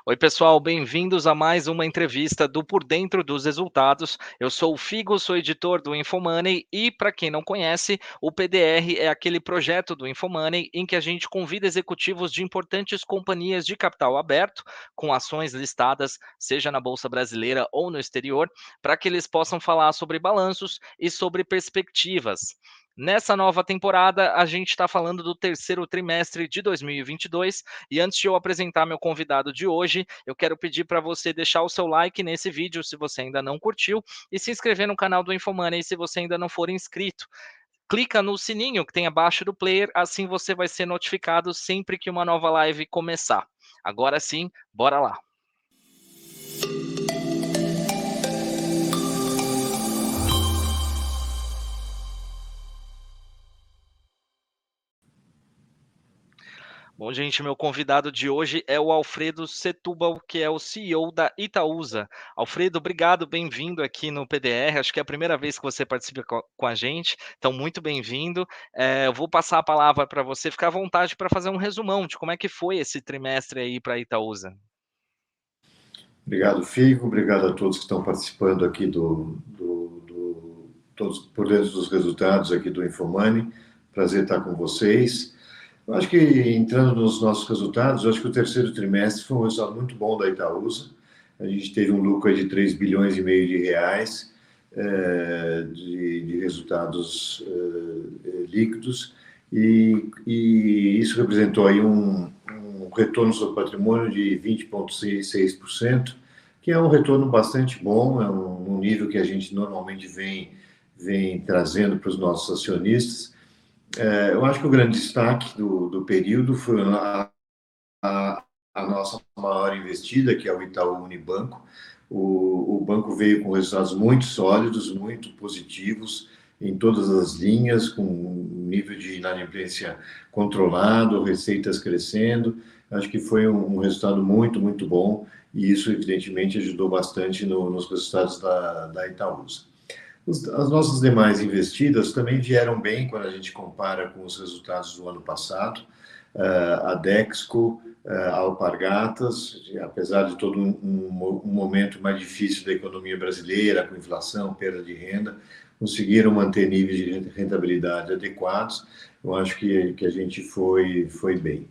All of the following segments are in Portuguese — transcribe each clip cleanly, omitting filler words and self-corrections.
Oi, pessoal, bem-vindos a mais uma entrevista do Por Dentro dos Resultados. Eu sou o Figo, sou editor do Infomoney e, para quem não conhece, o PDR é aquele projeto do Infomoney em que a gente convida executivos de importantes companhias de capital aberto, com ações listadas, seja na Bolsa Brasileira ou no exterior, para que eles possam falar sobre balanços e sobre perspectivas. Nessa nova temporada, a gente está falando do terceiro trimestre de 2022 e antes de eu apresentar meu convidado de hoje, eu quero pedir para você deixar o seu like nesse vídeo se você ainda não curtiu e se inscrever no canal do Infomoney se você ainda não for inscrito. Clica no sininho que tem abaixo do player, assim você vai ser notificado sempre que uma nova live começar. Agora sim, bora lá. Bom, gente, meu convidado de hoje é o Alfredo Setúbal, que é o CEO da Itaúsa. Alfredo, obrigado, bem-vindo aqui no PDR. Acho que é a primeira vez que você participa com a gente, então muito bem-vindo. Eu vou passar a palavra para você, ficar à vontade para fazer um resumão de como é que foi esse trimestre aí para a Itaúsa. Obrigado, Fico. Obrigado a todos que estão participando aqui todos por dentro dos resultados aqui do Infomoney. Prazer estar com vocês. Eu acho que, entrando nos nossos resultados, eu acho que o terceiro trimestre foi um resultado muito bom da Itaúsa. A gente teve um lucro de 3 bilhões e meio de reais de resultados líquidos e isso representou aí um retorno sobre patrimônio de 20,6%, que é um retorno bastante bom, é um nível que a gente normalmente vem trazendo para os nossos acionistas. Eu acho que o grande destaque do período foi a nossa maior investida, que é o Itaú Unibanco. O banco veio com resultados muito sólidos, muito positivos em todas as linhas, com um nível de inadimplência controlado, receitas crescendo. Acho que foi um resultado muito bom e isso, evidentemente, ajudou bastante nos resultados da Itaúsa. As nossas demais investidas também vieram bem quando a gente compara com os resultados do ano passado. A Dexco, a Alpargatas, apesar de todo um momento mais difícil da economia brasileira, com inflação, perda de renda, conseguiram manter níveis de rentabilidade adequados. Eu acho que a gente foi bem.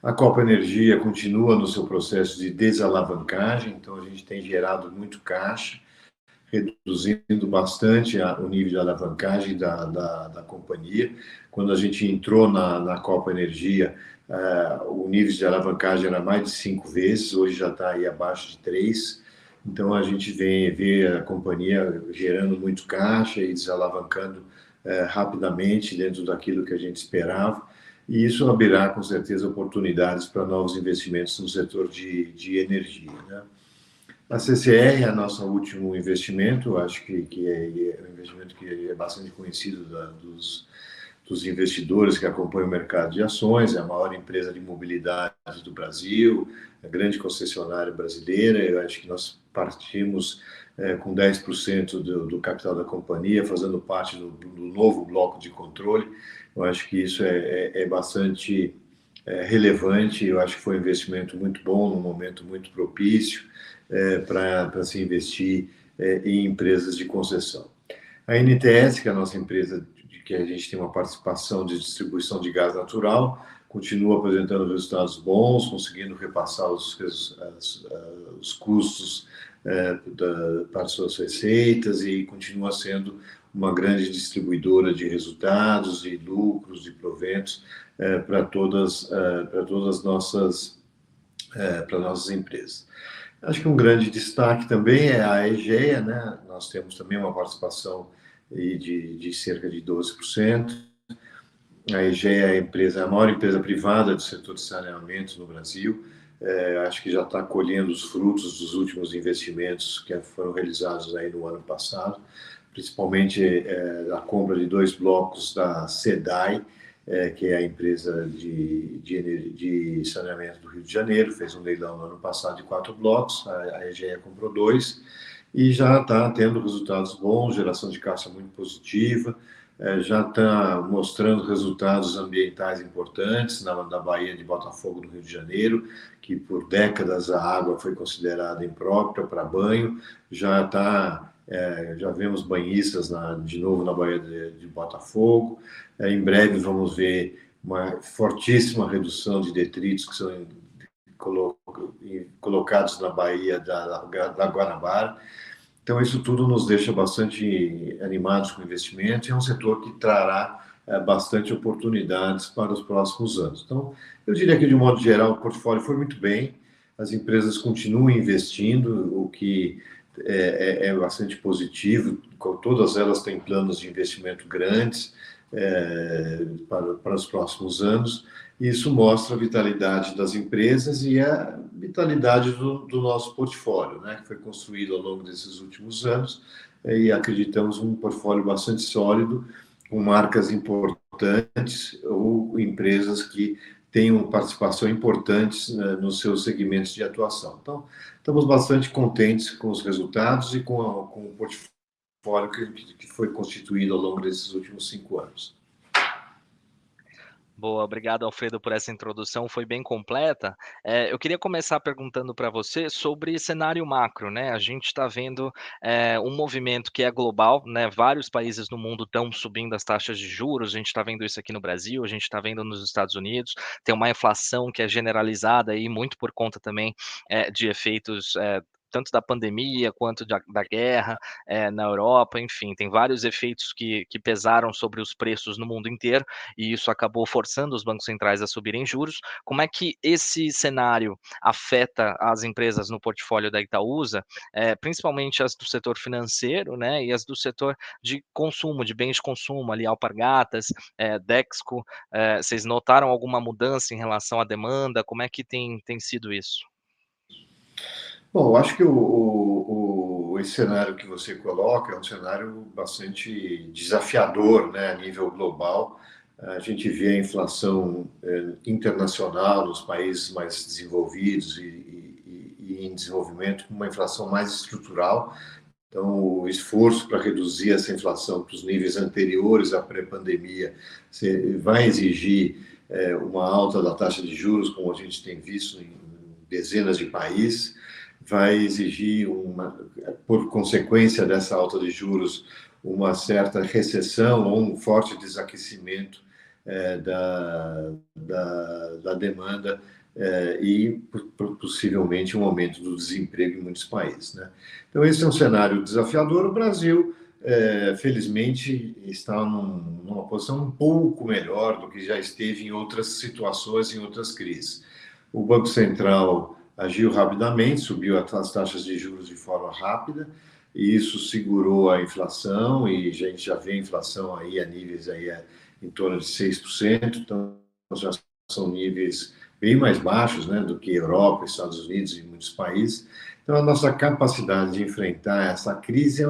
A Copa Energia continua no seu processo de desalavancagem, então a gente tem gerado muito caixa, reduzindo bastante o nível de alavancagem da companhia. Quando a gente entrou na Copa Energia, o nível de alavancagem era mais de 5 vezes, hoje já está aí abaixo de 3. Então a gente vê a companhia gerando muito caixa e desalavancando rapidamente dentro daquilo que a gente esperava. E isso abrirá, com certeza, oportunidades para novos investimentos no setor de energia, né? A CCR é nosso último investimento, acho que é um investimento que é bastante conhecido dos investidores que acompanham o mercado de ações, é a maior empresa de mobilidade do Brasil, a grande concessionária brasileira. Eu acho que nós partimos com 10% do capital da companhia, fazendo parte do novo bloco de controle. Eu acho que isso é bastante relevante. Eu acho que foi um investimento muito bom, num momento muito propício para se investir em empresas de concessão. A NTS, que é a nossa empresa que a gente tem uma participação de distribuição de gás natural, continua apresentando resultados bons, conseguindo repassar os custos para suas receitas e continua sendo uma grande distribuidora de resultados, de lucros, de proventos para todas as nossas empresas. Acho que um grande destaque também é a Egea, né? Nós temos também uma participação de cerca de 12%. A Egea é a maior empresa privada do setor de saneamento no Brasil. Acho que já está colhendo os frutos dos últimos investimentos que foram realizados aí no ano passado, principalmente a compra de 2 blocos da SEDAI, que é a empresa de saneamento do Rio de Janeiro, fez um leilão no ano passado de 4 blocos, a Egea comprou 2, e já está tendo resultados bons, geração de caixa muito positiva, já está mostrando resultados ambientais importantes na Baía de Botafogo, no Rio de Janeiro, que por décadas a água foi considerada imprópria para banho, já vemos banhistas de novo na Baía de Botafogo, em breve vamos ver uma fortíssima redução de detritos que são colocados na Baía da Guanabara. Então, isso tudo nos deixa bastante animados com o investimento e é um setor que trará bastante oportunidades para os próximos anos. Então, eu diria que, de um modo geral, o portfólio foi muito bem, as empresas continuam investindo, o que é bastante positivo, todas elas têm planos de investimento grandes para os próximos anos, e isso mostra a vitalidade das empresas e a vitalidade do nosso portfólio, né, que foi construído ao longo desses últimos anos, e acreditamos um portfólio bastante sólido, com marcas importantes ou empresas que tenham participação importantes, né, nos seus segmentos de atuação. Então, estamos bastante contentes com os resultados e com o portfólio que foi constituído ao longo desses últimos 5 anos. Boa, obrigado, Alfredo, por essa introdução, foi bem completa. Eu queria começar perguntando para você sobre cenário macro, né? A gente está vendo um movimento que é global, né? Vários países no mundo estão subindo as taxas de juros, a gente está vendo isso aqui no Brasil, a gente está vendo nos Estados Unidos, tem uma inflação que é generalizada e muito por conta também de efeitos tanto da pandemia quanto da guerra na Europa, enfim, tem vários efeitos que pesaram sobre os preços no mundo inteiro, e isso acabou forçando os bancos centrais a subirem juros. Como é que esse cenário afeta as empresas no portfólio da Itaúsa, principalmente as do setor financeiro, né, e as do setor de consumo, de bens de consumo, ali, Alpargatas, Dexco, vocês notaram alguma mudança em relação à demanda? Como é que tem sido isso? Bom, eu acho que esse cenário que você coloca é um cenário bastante desafiador, né, a nível global. A gente vê a inflação internacional nos países mais desenvolvidos e em desenvolvimento com uma inflação mais estrutural. Então, o esforço para reduzir essa inflação para os níveis anteriores à pré-pandemia vai exigir uma alta da taxa de juros, como a gente tem visto em dezenas de países, vai exigir, por consequência dessa alta de juros, uma certa recessão ou um forte desaquecimento da demanda e possivelmente um aumento do desemprego em muitos países, né? Então, esse é um cenário desafiador. O Brasil, felizmente, está numa posição um pouco melhor do que já esteve em outras situações, em outras crises. O Banco Central agiu rapidamente, subiu as taxas de juros de forma rápida, e isso segurou a inflação, e a gente já vê a inflação aí a níveis aí em torno de 6%, então já são níveis bem mais baixos, né, do que Europa, Estados Unidos e muitos países. Então, a nossa capacidade de enfrentar essa crise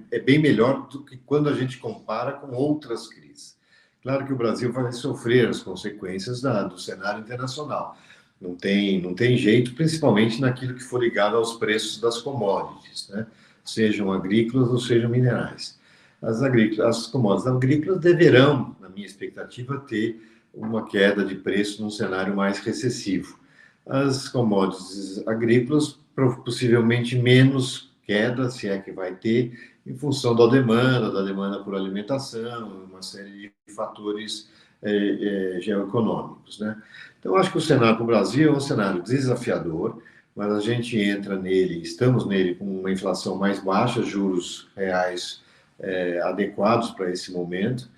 é bem melhor do que quando a gente compara com outras crises. Claro que o Brasil vai sofrer as consequências do cenário internacional. Não tem jeito, principalmente naquilo que for ligado aos preços das commodities, né? Sejam agrícolas ou sejam minerais. As commodities agrícolas deverão, na minha expectativa, ter uma queda de preço num cenário mais recessivo. As commodities agrícolas, possivelmente menos queda, se é que vai ter, em função da demanda por alimentação, uma série de fatores geoeconômicos, né? Então, acho que o cenário para o Brasil é um cenário desafiador, mas a gente estamos nele com uma inflação mais baixa, juros reais adequados para esse momento.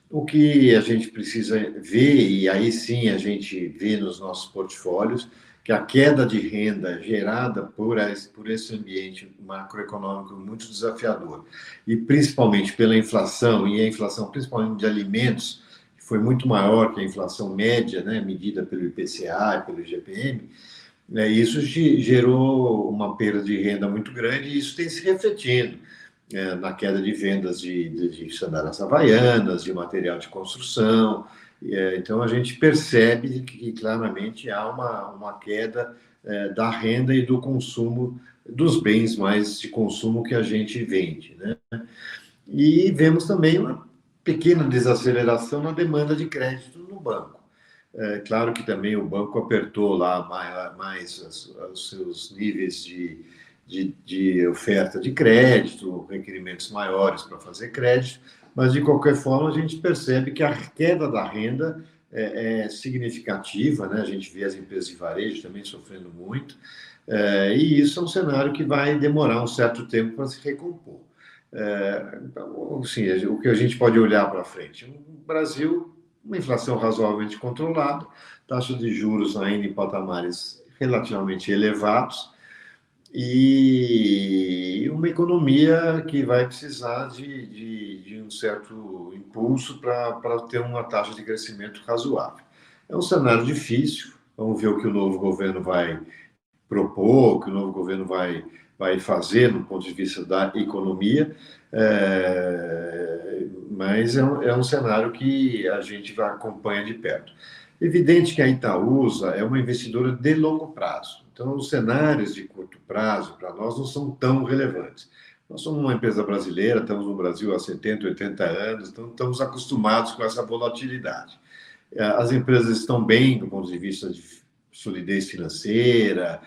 O que a gente precisa ver, e aí sim a gente vê nos nossos portfólios, que a queda de renda gerada por esse ambiente macroeconômico muito desafiador, e principalmente pela inflação, e a inflação principalmente de alimentos, que foi muito maior que a inflação média, né, medida pelo IPCA e pelo IGPM, né, isso gerou uma perda de renda muito grande, e isso tem se refletindo na queda de vendas de sandálias havaianas, de material de construção. Então, a gente percebe que claramente há uma queda da renda e do consumo dos bens mais de consumo que a gente vende, né? E vemos também uma pequena desaceleração na demanda de crédito no banco. É claro que também o banco apertou lá mais os seus níveis de oferta de crédito, requerimentos maiores para fazer crédito, mas de qualquer forma a gente percebe que a queda da renda é significativa, né? A gente vê as empresas de varejo também sofrendo muito, e isso é um cenário que vai demorar um certo tempo para se recompor. Então, assim, o que a gente pode olhar para frente? O Brasil, uma inflação razoavelmente controlada, taxa de juros ainda em patamares relativamente elevados e uma economia que vai precisar de um certo impulso para ter uma taxa de crescimento razoável. É um cenário difícil, vamos ver o que o novo governo vai propor, o que o novo governo vai fazer no ponto de vista da economia, mas é um cenário que a gente vai acompanha de perto. Evidente que a Itaúsa é uma investidora de longo prazo, então os cenários de curto prazo para nós não são tão relevantes. Nós somos uma empresa brasileira, estamos no Brasil há 70, 80 anos, então estamos acostumados com essa volatilidade. As empresas estão bem do ponto de vista de solidez financeira,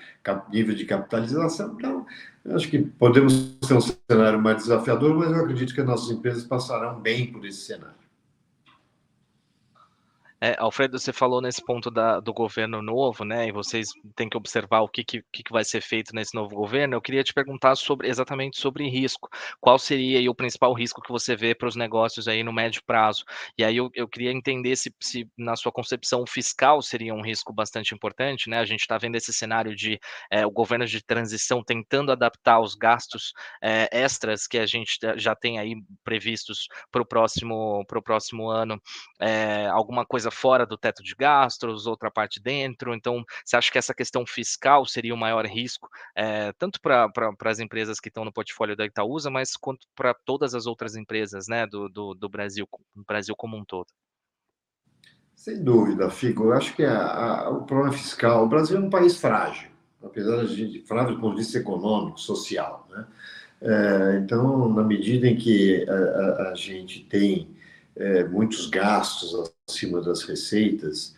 nível de capitalização. Então, acho que podemos ter um cenário mais desafiador, mas eu acredito que as nossas empresas passarão bem por esse cenário. Alfredo, você falou nesse ponto do governo novo, né? E vocês têm que observar o que vai ser feito nesse novo governo. Eu queria te perguntar exatamente sobre risco. Qual seria aí o principal risco que você vê para os negócios aí no médio prazo? E aí eu queria entender se na sua concepção o fiscal seria um risco bastante importante, né? A gente está vendo esse cenário de o governo de transição tentando adaptar os gastos extras que a gente já tem aí previstos para o próximo ano, alguma coisa fora do teto de gastos, outra parte dentro. Então, você acha que essa questão fiscal seria o maior risco, tanto para as empresas que estão no portfólio da Itaúsa, mas quanto para todas as outras empresas, né, do Brasil como um todo? Sem dúvida, Fico. Eu acho que o problema fiscal. O Brasil é um país frágil, apesar de gente frágil do ponto de vista econômico, social, né? Então, na medida em que a gente tem muitos gastos acima das receitas,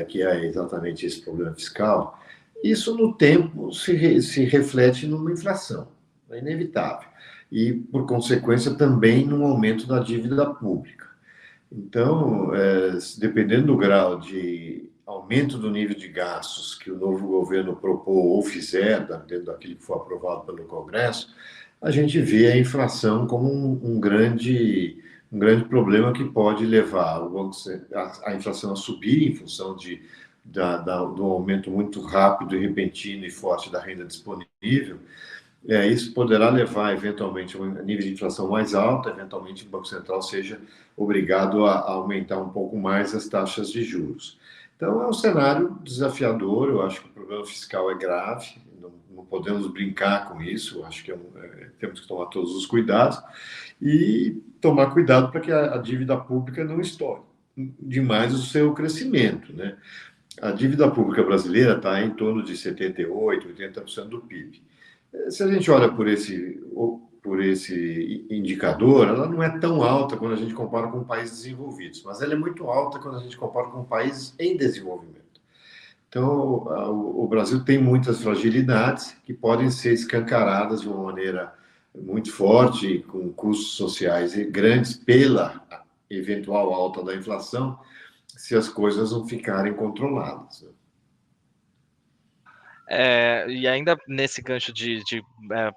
que é exatamente esse problema fiscal, isso no tempo se reflete numa inflação, é inevitável, e por consequência também no aumento da dívida pública. Então, dependendo do grau de aumento do nível de gastos que o novo governo propor ou fizer, dentro daquilo que for aprovado pelo Congresso, a gente vê a inflação como um grande problema que pode levar a inflação a subir em função do aumento muito rápido e repentino e forte da renda disponível. Isso poderá levar, eventualmente, a um nível de inflação mais alto, eventualmente o Banco Central seja obrigado a aumentar um pouco mais as taxas de juros. Então, é um cenário desafiador, eu acho que o problema fiscal é grave, não podemos brincar com isso, eu acho que temos que tomar todos os cuidados e tomar cuidado para que a dívida pública não estoure demais o seu crescimento, né? A dívida pública brasileira está em torno de 78%, 80% do PIB. Se a gente olha por esse indicador, ela não é tão alta quando a gente compara com países desenvolvidos, mas ela é muito alta quando a gente compara com países em desenvolvimento. Então, o Brasil tem muitas fragilidades que podem ser escancaradas de uma maneira muito forte, com custos sociais grandes pela eventual alta da inflação, se as coisas não ficarem controladas. E ainda nesse gancho de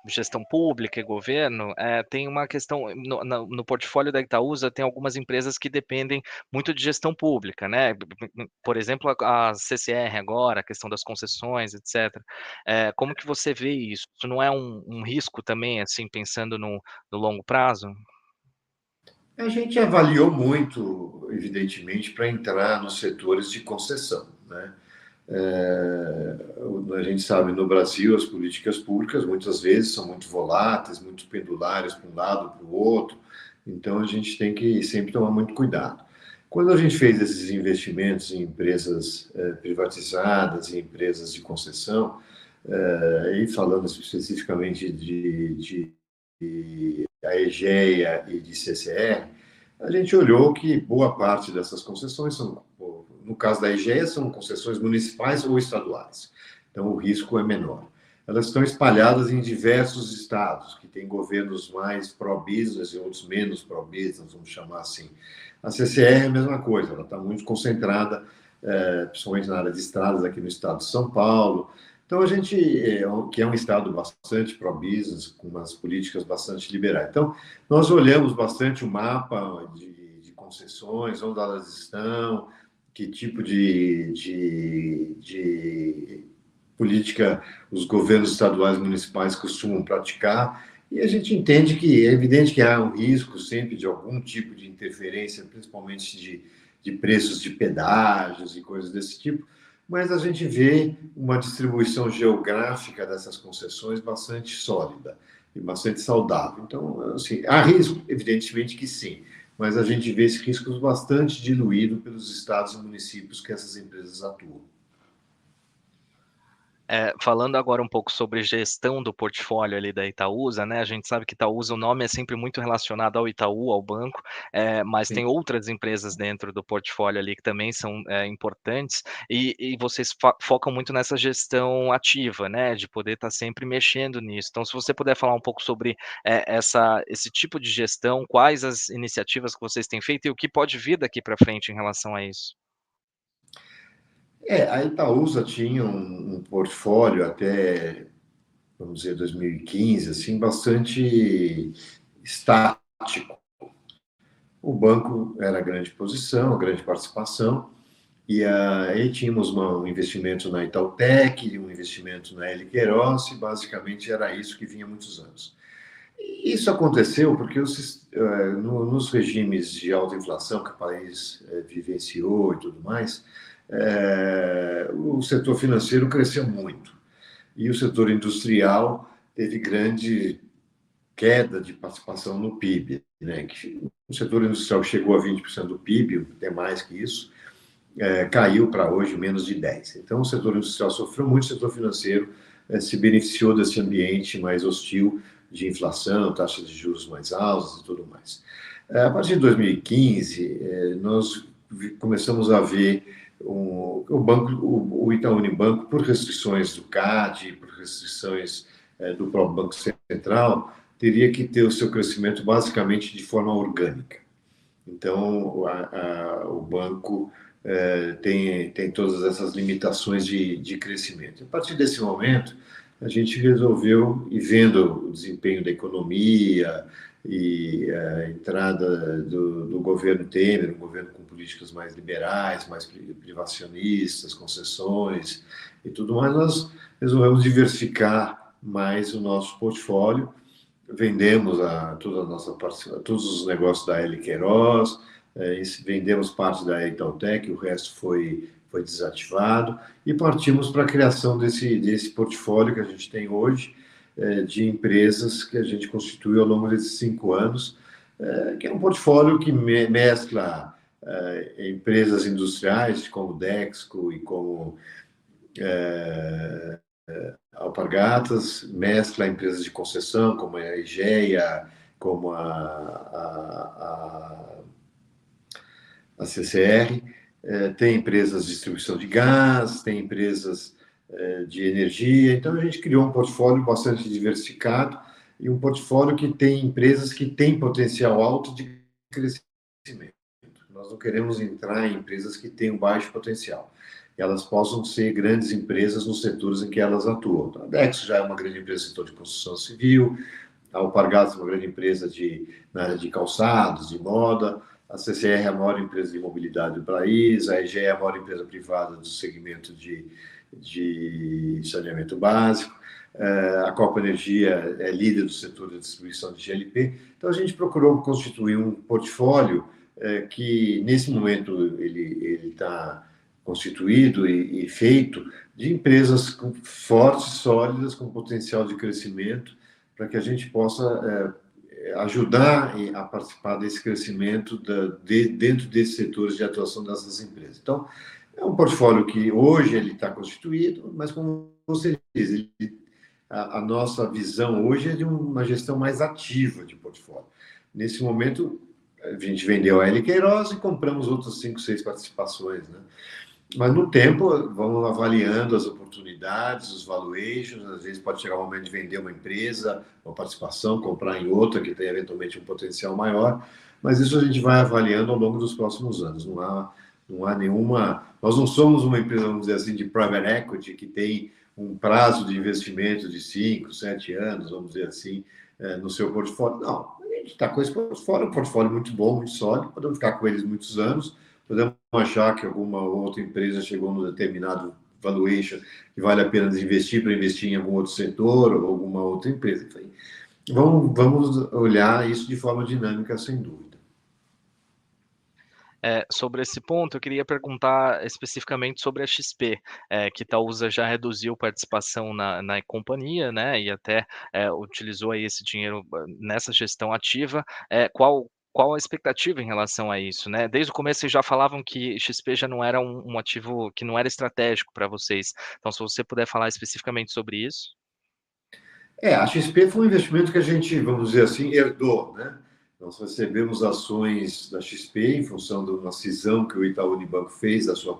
gestão pública e governo, tem uma questão no portfólio da Itaúsa, tem algumas empresas que dependem muito de gestão pública, né? Por exemplo, a CCR agora, a questão das concessões, etc. Como que você vê isso? Isso não é um risco também, assim, pensando no longo prazo? A gente avaliou muito, evidentemente, para entrar nos setores de concessão, né? A gente sabe, no Brasil, as políticas públicas muitas vezes são muito voláteis, muito pendulares para um lado para o outro, então a gente tem que sempre tomar muito cuidado. Quando a gente fez esses investimentos em empresas privatizadas, em empresas de concessão, e falando especificamente de Aegea e de CCR, a gente olhou que boa parte dessas concessões são, no caso da Aegea, são concessões municipais ou estaduais, então o risco é menor. Elas estão espalhadas em diversos estados, que têm governos mais pró-business e outros menos pró-business, vamos chamar assim. A CCR é a mesma coisa, ela está muito concentrada, principalmente na área de estradas aqui no estado de São Paulo. Então, a gente, que é um estado bastante pró-business, com umas políticas bastante liberais. Então, nós olhamos bastante o mapa de concessões, onde elas estão, que tipo de política os governos estaduais e municipais costumam praticar, e a gente entende que é evidente que há um risco sempre de algum tipo de interferência, principalmente de preços de pedágios e coisas desse tipo, mas a gente vê uma distribuição geográfica dessas concessões bastante sólida e bastante saudável. Então, assim, há risco? Evidentemente que sim, mas a gente vê esses riscos bastante diluídos pelos estados e municípios que essas empresas atuam. Falando agora um pouco sobre gestão do portfólio ali da Itaúsa, né, a gente sabe que Itaúsa, o nome é sempre muito relacionado ao Itaú, ao banco, mas tem Sim. outras empresas dentro do portfólio ali que também são, importantes, e vocês focam muito nessa gestão ativa, né, de poder estar sempre mexendo nisso. Então se você puder falar um pouco sobre, esse tipo de gestão, quais as iniciativas que vocês têm feito e o que pode vir daqui para frente em relação a isso? A Itaúsa tinha um portfólio até, vamos dizer, 2015, assim, bastante estático. O banco era grande posição, grande participação, e aí tínhamos um investimento na Itautec, um investimento na L. Queiroz, e basicamente era isso que vinha há muitos anos. E isso aconteceu porque nos regimes de alta inflação que o país vivenciou e tudo mais, o setor financeiro cresceu muito. E o setor industrial teve grande queda de participação no PIB, né? O setor industrial chegou a 20% do PIB, até mais que isso, caiu para hoje menos de 10%. Então, o setor industrial sofreu muito, o setor financeiro se beneficiou desse ambiente mais hostil de inflação, taxas de juros mais altas e tudo mais. A partir de 2015, nós começamos a ver o banco, o Itaú Unibanco, por restrições do CAD, por restrições do próprio Banco Central, teria que ter o seu crescimento basicamente de forma orgânica. Então, o banco tem todas essas limitações de crescimento. A partir desse momento, a gente resolveu, e vendo o desempenho da economia e a entrada do governo Temer, um governo com políticas mais liberais, mais privacionistas, concessões e tudo mais, nós resolvemos diversificar mais o nosso portfólio. Vendemos toda a nossa todos os negócios da L. Queiroz, vendemos parte da Itautec, o resto foi desativado, e partimos para a criação desse portfólio que a gente tem hoje, de empresas que a gente constituiu ao longo desses 5 anos, que é um portfólio que mescla empresas industriais como Dexco e como Alpargatas, mescla empresas de concessão, como a Egea, como a CCR, tem empresas de distribuição de gás, tem empresas de energia. Então, a gente criou um portfólio bastante diversificado e um portfólio que tem empresas que têm potencial alto de crescimento. Nós não queremos entrar em empresas que têm um baixo potencial. Elas possam ser grandes empresas nos setores em que elas atuam. A Dexo já é uma grande empresa no setor de construção civil, a Alpargatas é uma grande empresa na área de calçados, de moda, a CCR é a maior empresa de mobilidade do país, a EGE é a maior empresa privada do segmento de saneamento básico, a Copa Energia é líder do setor de distribuição de GLP. Então, a gente procurou constituir um portfólio que, nesse momento, ele está constituído e feito de empresas fortes, sólidas, com potencial de crescimento, para que a gente possa ajudar a participar desse crescimento dentro desses setores de atuação dessas empresas. Então, é um portfólio que hoje ele está constituído, mas como você diz, a nossa visão hoje é de uma gestão mais ativa de portfólio. Nesse momento, a gente vendeu a L. Queiroz e compramos outras 5, 6 participações, né? Mas no tempo, vamos avaliando as oportunidades, os valuations, às vezes pode chegar o momento de vender uma empresa, uma participação, comprar em outra que tem eventualmente um potencial maior, mas isso a gente vai avaliando ao longo dos próximos anos. Não há nenhuma... Nós não somos uma empresa, vamos dizer assim, de private equity que tem um prazo de investimento de 5, 7 anos, vamos dizer assim, no seu portfólio. Não, a gente está com esse portfólio, um portfólio muito bom, muito sólido, podemos ficar com eles muitos anos, podemos achar que alguma outra empresa chegou num determinado valuation que vale a pena investir para investir em algum outro setor ou alguma outra empresa. Vamos olhar isso de forma dinâmica, sem dúvida. Sobre esse ponto, eu queria perguntar especificamente sobre a XP, que Itaúsa já reduziu participação na companhia, né, e até utilizou aí esse dinheiro nessa gestão ativa. Qual a expectativa em relação a isso, né? Desde o começo vocês já falavam que XP já não era um ativo que não era estratégico para vocês. Então, se você puder falar especificamente sobre isso. A XP foi um investimento que a gente, vamos dizer assim, herdou, né? Nós recebemos ações da XP em função de uma cisão que o Itaú Unibanco fez da sua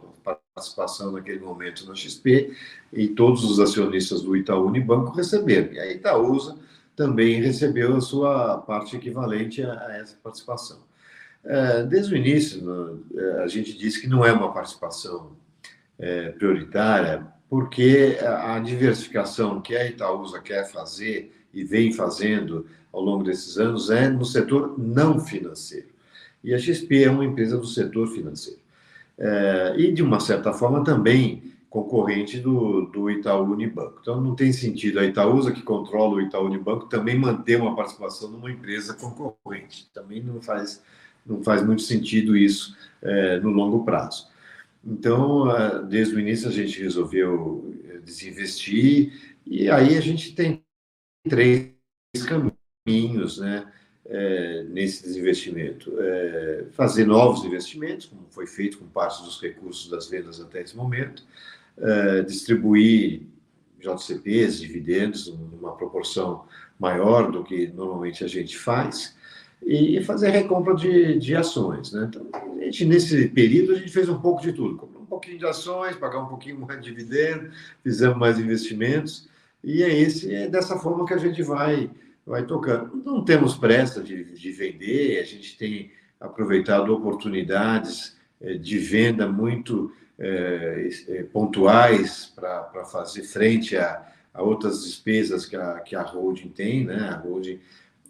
participação naquele momento na XP, e todos os acionistas do Itaú Unibanco receberam. E a Itaúsa também recebeu a sua parte equivalente a essa participação. Desde o início, a gente disse que não é uma participação prioritária, porque a diversificação que a Itaúsa quer fazer e vem fazendo ao longo desses anos é no setor não financeiro. E a XP é uma empresa do setor financeiro. E, de uma certa forma, também concorrente do Itaú Unibanco. Então, não tem sentido a Itaúsa, que controla o Itaú Unibanco, também manter uma participação numa empresa concorrente. Também não faz muito sentido isso no longo prazo. Então, desde o início, a gente resolveu desinvestir, e aí a gente tem 3 caminhos, né, nesse desinvestimento. Fazer novos investimentos, como foi feito com parte dos recursos das vendas até esse momento, distribuir JCPs, dividendos, numa proporção maior do que normalmente a gente faz, e fazer recompra de ações, né? Então, nesse período, a gente fez um pouco de tudo. Comprou um pouquinho de ações, pagar um pouquinho mais de dividendo, fizemos mais investimentos, e é dessa forma que a gente vai tocando. Não temos pressa de vender, a gente tem aproveitado oportunidades de venda muito pontuais para fazer frente a outras despesas que a holding tem, né? A holding...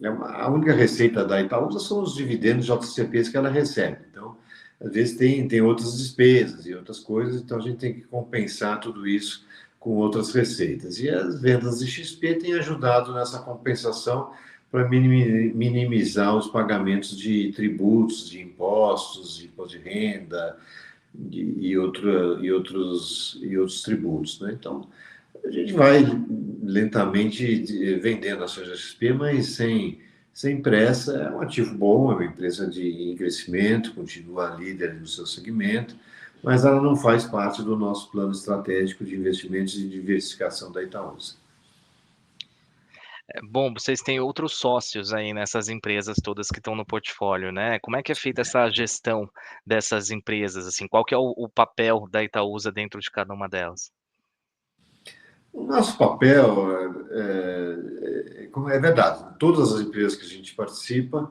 A única receita da Itaúsa são os dividendos JCPs que ela recebe. Então, às vezes tem outras despesas e outras coisas, então a gente tem que compensar tudo isso com outras receitas. E as vendas de XP têm ajudado nessa compensação para minimizar os pagamentos de tributos, de impostos, de imposto de renda e outros tributos, né? Então, a gente vai lentamente vendendo ações da XP, mas sem pressa. É um ativo bom, é uma empresa em crescimento, continua líder no seu segmento, mas ela não faz parte do nosso plano estratégico de investimentos e diversificação da Itaúsa. Bom, vocês têm outros sócios aí nessas empresas todas que estão no portfólio, né? Como é que é feita essa gestão dessas empresas, assim? Qual que é o papel da Itaúsa dentro de cada uma delas? O nosso papel é verdade. Todas as empresas que a gente participa,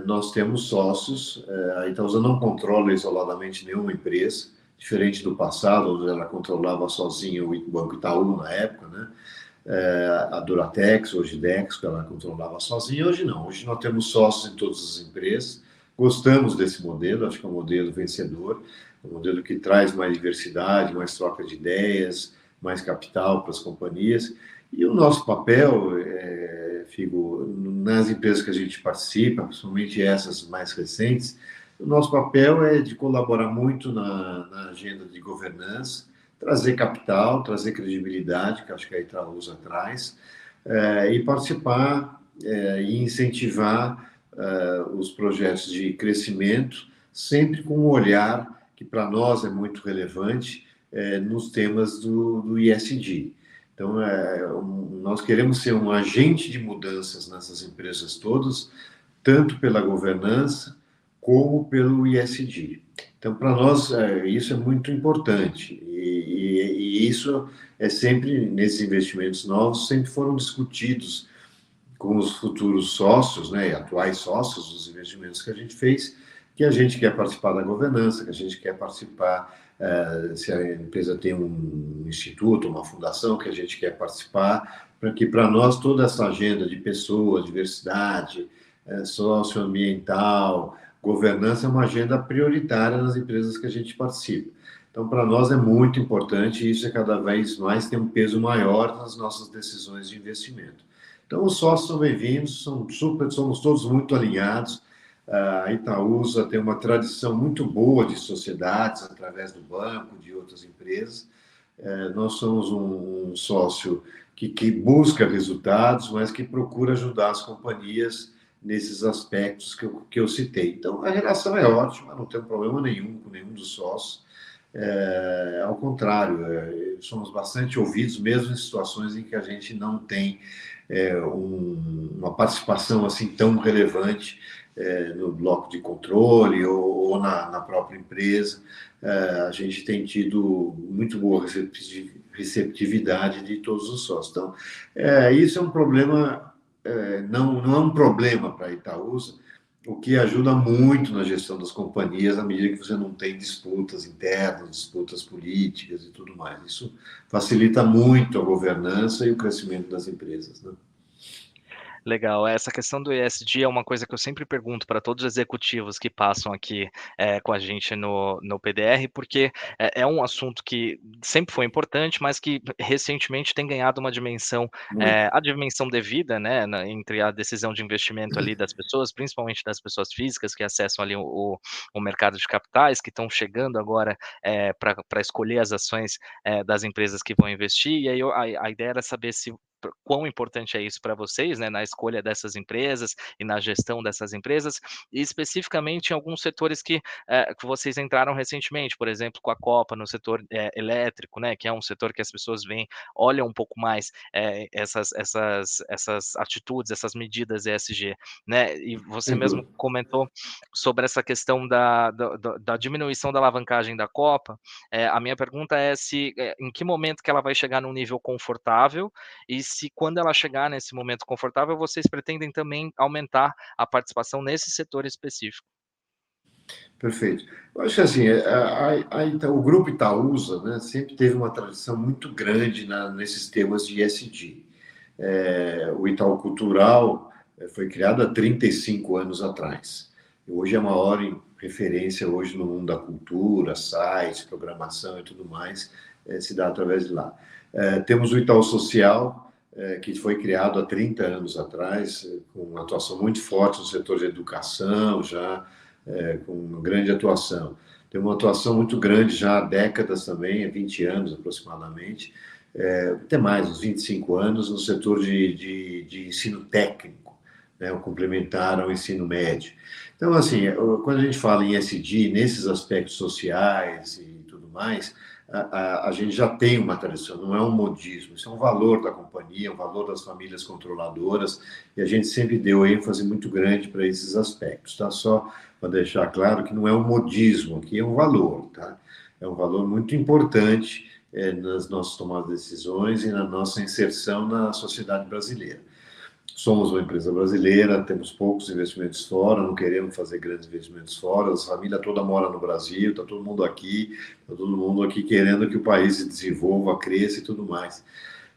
nós temos sócios. A Itaúsa não controla isoladamente nenhuma empresa, diferente do passado, onde ela controlava sozinha o Banco Itaú na época, né? A Duratex, hoje Dexco, ela controlava sozinha. Hoje não. Hoje nós temos sócios em todas as empresas. Gostamos desse modelo, acho que é um modelo vencedor, um modelo que traz mais diversidade, mais troca de ideias, mais capital para as companhias. E o nosso papel, Figo, nas empresas que a gente participa, principalmente essas mais recentes, o nosso papel é de colaborar muito na agenda de governança, trazer capital, trazer credibilidade, que acho que a Itaúsa traz, e participar e incentivar os projetos de crescimento, sempre com um olhar que para nós é muito relevante nos temas do ISD. Então, nós queremos ser um agente de mudanças nessas empresas todas, tanto pela governança como pelo ISD. Então, para nós, isso é muito importante. E isso é sempre, nesses investimentos novos, sempre foram discutidos com os futuros sócios, né, e atuais sócios dos investimentos que a gente fez, que a gente quer participar da governança, que a gente quer participar, se a empresa tem um instituto, uma fundação, que a gente quer participar, para que para nós toda essa agenda de pessoas, diversidade, socioambiental, governança é uma agenda prioritária nas empresas que a gente participa. Então, para nós é muito importante e isso é cada vez mais tem um peso maior nas nossas decisões de investimento. Então, os sócios são bem-vindos, somos todos muito alinhados. A Itaúsa tem uma tradição muito boa de sociedades, através do banco, de outras empresas. Nós somos um sócio que busca resultados, mas que procura ajudar as companhias nesses aspectos que eu citei. Então, a relação é ótima, não tem problema nenhum com nenhum dos sócios. Ao contrário, somos bastante ouvidos, mesmo em situações em que a gente não tem uma participação assim tão relevante no bloco de controle ou na própria empresa. A gente tem tido muito boa receptividade de todos os sócios. Então, isso é um problema, não é um problema para a Itaúsa, o que ajuda muito na gestão das companhias, à medida que você não tem disputas internas, disputas políticas e tudo mais. Isso facilita muito a governança e o crescimento das empresas, né? Legal. Essa questão do ESG é uma coisa que eu sempre pergunto para todos os executivos que passam aqui, com a gente no PDR, porque é um assunto que sempre foi importante, mas que recentemente tem ganhado uma dimensão, Muito. a dimensão devida, né, entre a decisão de investimento ali das pessoas, principalmente das pessoas físicas que acessam ali o mercado de capitais, que estão chegando agora, para escolher as ações, das empresas que vão investir. E aí a ideia era saber se quão importante é isso para vocês, né, na escolha dessas empresas e na gestão dessas empresas, e especificamente em alguns setores que vocês entraram recentemente, por exemplo, com a Copa no setor elétrico, né, que é um setor que as pessoas veem, olham um pouco mais essas atitudes, essas medidas ESG, né, e você Sem mesmo dúvida. comentou sobre essa questão da diminuição da alavancagem da Copa. A minha pergunta é se em que momento que ela vai chegar num nível confortável e se quando ela chegar nesse momento confortável, vocês pretendem também aumentar a participação nesse setor específico. Perfeito. Eu acho que assim, o Grupo Itaúsa, né, sempre teve uma tradição muito grande nesses temas de ESG. O Itaú Cultural foi criado há 35 anos atrás. Hoje é a maior referência hoje no mundo da cultura, sites, programação e tudo mais, se dá através de lá. Temos o Itaú Social, que foi criado há 30 anos atrás, com uma atuação muito forte no setor de educação, já com uma grande atuação. Tem uma atuação muito grande já há décadas também, há 20 anos aproximadamente, até mais, uns 25 anos, no setor de ensino técnico, né, o complementar ao ensino médio. Então, assim, quando a gente fala em ESG, nesses aspectos sociais e tudo mais, a gente já tem uma tradição, não é um modismo, isso é um valor da companhia, um valor das famílias controladoras, e a gente sempre deu ênfase muito grande para esses aspectos, tá? Só para deixar claro que não é um modismo, aqui é um valor, tá? É um valor muito importante nas nossas tomadas de decisões e na nossa inserção na sociedade brasileira. Somos uma empresa brasileira, temos poucos investimentos fora, não queremos fazer grandes investimentos fora, a família toda mora no Brasil, está todo mundo aqui querendo que o país se desenvolva, cresça e tudo mais.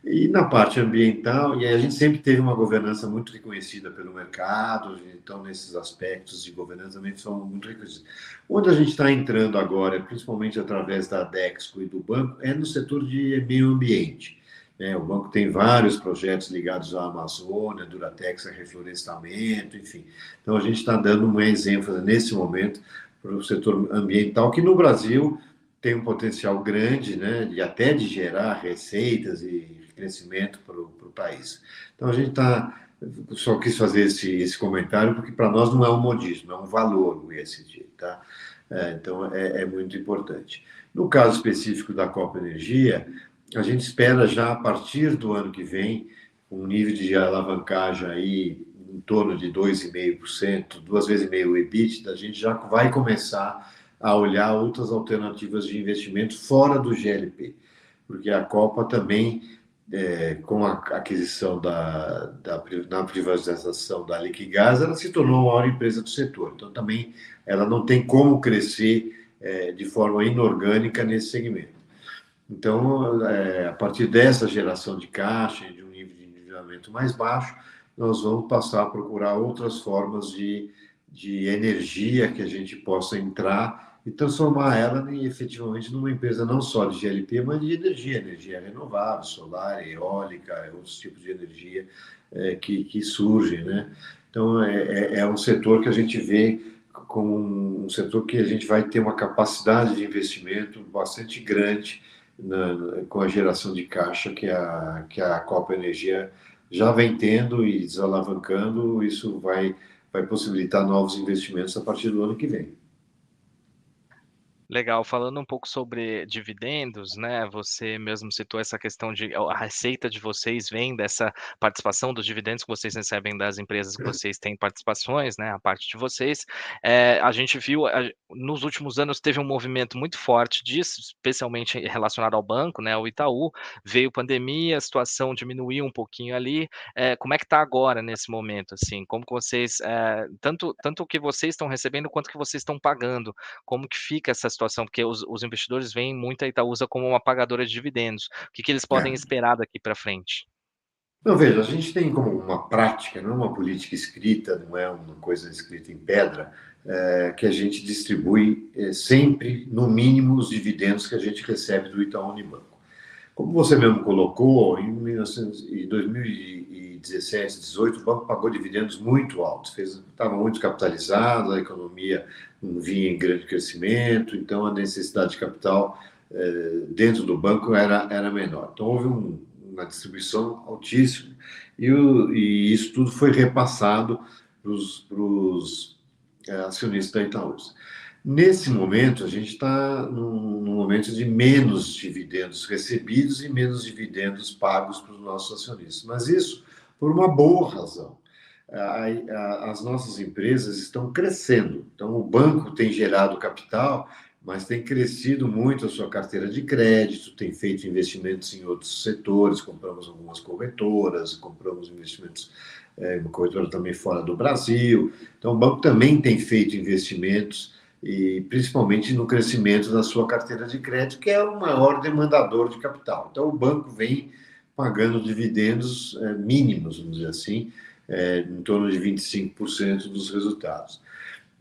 E na parte ambiental, e a gente sempre teve uma governança muito reconhecida pelo mercado, então nesses aspectos de governança também são muito reconhecidos. Onde a gente está entrando agora, principalmente através da Dexco e do banco, é no setor de meio ambiente. O banco tem vários projetos ligados à Amazônia, Duratex, a reflorestamento, enfim. Então a gente está dando mais ênfase nesse momento para o setor ambiental, que no Brasil tem um potencial grande, né, de gerar receitas e crescimento para o país. Então, a gente está só quis fazer esse comentário porque para nós não é um modismo, é um valor o ESG, tá? Então é muito importante. No caso específico da Copa Energia, a gente espera já a partir do ano que vem um nível de alavancagem aí em torno de 2,5%, 2,5 vezes o EBITDA, a gente já vai começar a olhar outras alternativas de investimento fora do GLP, porque a Copa também, com a aquisição na privatização da Liquigás, ela se tornou a maior empresa do setor. Então, também ela não tem como crescer de forma inorgânica nesse segmento. Então, a partir dessa geração de caixa e de um nível de endividamento mais baixo, nós vamos passar a procurar outras formas de energia que a gente possa entrar e transformar ela efetivamente numa empresa não só de GLP, mas de energia renovável, solar, eólica, outros tipos de energia que surgem, né? Então, é um setor que a gente vê como um setor que a gente vai ter uma capacidade de investimento bastante grande com a geração de caixa que a Copa Energia já vem tendo e desalavancando, isso vai possibilitar novos investimentos a partir do ano que vem. Legal, falando um pouco sobre dividendos, né, você mesmo citou essa questão de a receita de vocês vem dessa participação dos dividendos que vocês recebem das empresas que vocês têm participações, né, a parte de vocês. A gente viu, nos últimos anos teve um movimento muito forte disso, especialmente relacionado ao banco, né, o Itaú, veio pandemia, a situação diminuiu um pouquinho ali. Como é que está agora nesse momento, assim? Como que vocês, tanto o que vocês estão recebendo quanto o que vocês estão pagando, como que fica essa situação? Porque os investidores veem muito a Itaúsa como uma pagadora de dividendos. O que que eles podem É. esperar daqui para frente? Não, veja, a gente tem como uma prática, não é uma política escrita, não é uma coisa escrita em pedra, que a gente distribui sempre, no mínimo, os dividendos que a gente recebe do Itaú Unibanco. Como você mesmo colocou, em 2017, 2018, o banco pagou dividendos muito altos, estava muito capitalizado, a economia não vinha em grande crescimento, então a necessidade de capital dentro do banco era menor. Então houve uma distribuição altíssima e isso tudo foi repassado para os acionistas da Itaúsa. Nesse momento, a gente está num momento de menos dividendos recebidos e menos dividendos pagos para os nossos acionistas. Mas isso por uma boa razão. As nossas empresas estão crescendo. Então, o banco tem gerado capital, mas tem crescido muito a sua carteira de crédito, tem feito investimentos em outros setores, compramos algumas corretoras, compramos investimentos uma corretora também fora do Brasil. Então, o banco também tem feito investimentos e principalmente no crescimento da sua carteira de crédito, que é o maior demandador de capital. Então, o banco vem pagando dividendos mínimos, vamos dizer assim, em torno de 25% dos resultados.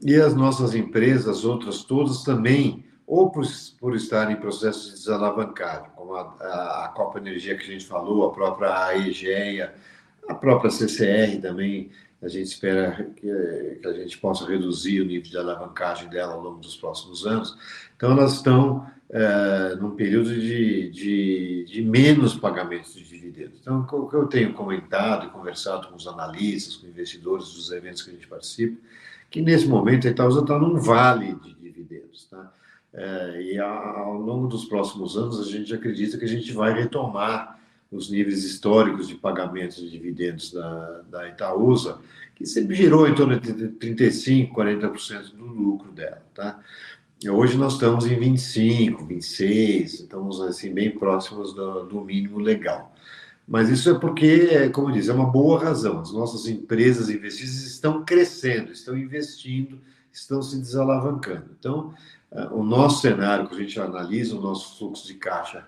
E as nossas empresas, outras todas também, ou por estarem em processo de desalavancagem, como a Copa Energia que a gente falou, a própria AEGEA, a própria CCR também, a gente espera que a gente possa reduzir o nível de alavancagem dela ao longo dos próximos anos. Então, elas estão num período de menos pagamentos de dividendos. Então, o que eu tenho comentado e conversado com os analistas, com investidores dos eventos que a gente participa, que nesse momento a Itaúsa está num vale de dividendos. Tá? E ao longo dos próximos anos, a gente acredita que a gente vai retomar os níveis históricos de pagamentos de dividendos da Itaúsa, que sempre girou em torno de 35%, 40% do lucro dela. Tá? E hoje nós estamos em 25, 26, estamos assim, bem próximos do mínimo legal. Mas isso é porque, como eu disse, é uma boa razão. As nossas empresas investidas estão crescendo, estão investindo, estão se desalavancando. Então, o nosso cenário, que a gente analisa o nosso fluxo de caixa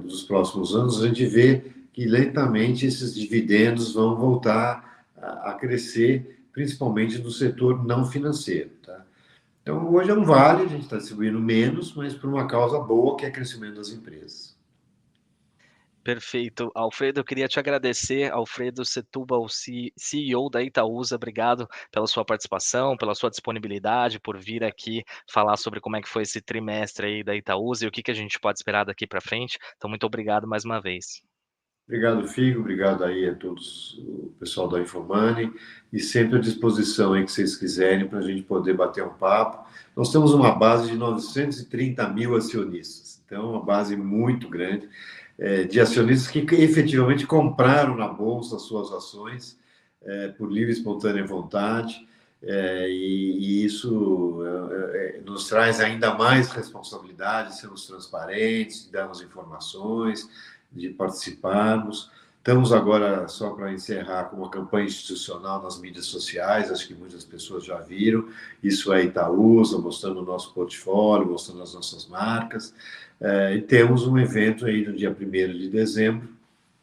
dos próximos anos, a gente vê que lentamente esses dividendos vão voltar a crescer, principalmente no setor não financeiro. Tá? Então, hoje é um vale, a gente está distribuindo menos, mas por uma causa boa, que é o crescimento das empresas. Perfeito. Alfredo, eu queria te agradecer. Alfredo Setúbal, CEO da Itaúsa, obrigado pela sua participação, pela sua disponibilidade, por vir aqui falar sobre como é que foi esse trimestre aí da Itaúsa e o que que a gente pode esperar daqui para frente. Então, muito obrigado mais uma vez. Obrigado, Figo, obrigado aí a todos, o pessoal da Infomoney, e sempre à disposição aí que vocês quiserem para a gente poder bater um papo. Nós temos uma base de 930 mil acionistas, então uma base muito grande, de acionistas que efetivamente compraram na Bolsa suas ações, por livre e espontânea vontade, e isso nos traz ainda mais responsabilidade, sermos transparentes, darmos informações, de participarmos. Estamos agora, só para encerrar, com uma campanha institucional nas mídias sociais, acho que muitas pessoas já viram. Isso é Itaúsa, mostrando o nosso portfólio, mostrando as nossas marcas. E temos um evento aí no dia 1º de dezembro,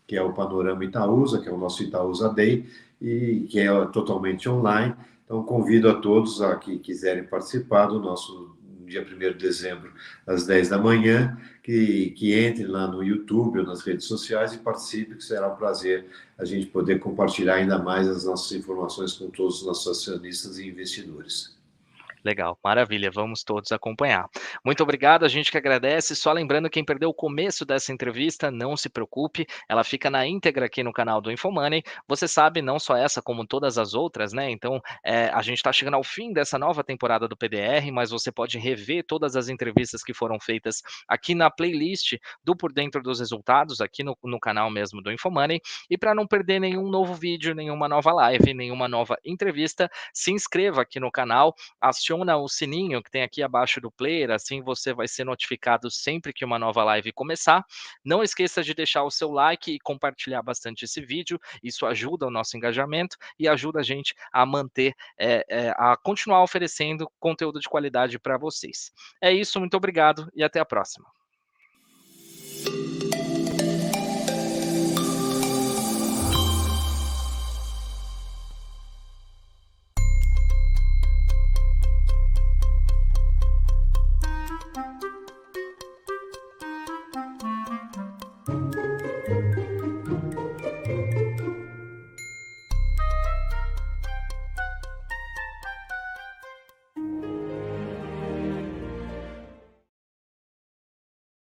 que é o Panorama Itaúsa, que é o nosso Itaúsa Day, e que é totalmente online. Então, convido a todos a que quiserem participar do nosso dia 1º de dezembro, às 10 da manhã, que entrem lá no YouTube ou nas redes sociais e participem, que será um prazer a gente poder compartilhar ainda mais as nossas informações com todos os nossos acionistas e investidores. Legal, maravilha, vamos todos acompanhar. Muito obrigado, a gente que agradece. Só lembrando, quem perdeu o começo dessa entrevista, não se preocupe, ela fica na íntegra aqui no canal do Infomoney. Você sabe, não só essa, como todas as outras, né? Então, a gente está chegando ao fim dessa nova temporada do PDR, mas você pode rever todas as entrevistas que foram feitas aqui na playlist do Por Dentro dos Resultados, aqui no canal mesmo do Infomoney. E para não perder nenhum novo vídeo, nenhuma nova live, nenhuma nova entrevista, se inscreva aqui no canal, aciona o sininho que tem aqui abaixo do player, assim você vai ser notificado sempre que uma nova live começar. Não esqueça de deixar o seu like e compartilhar bastante esse vídeo, isso ajuda o nosso engajamento e ajuda a gente a manter, a continuar oferecendo conteúdo de qualidade para vocês. É isso, muito obrigado e até a próxima.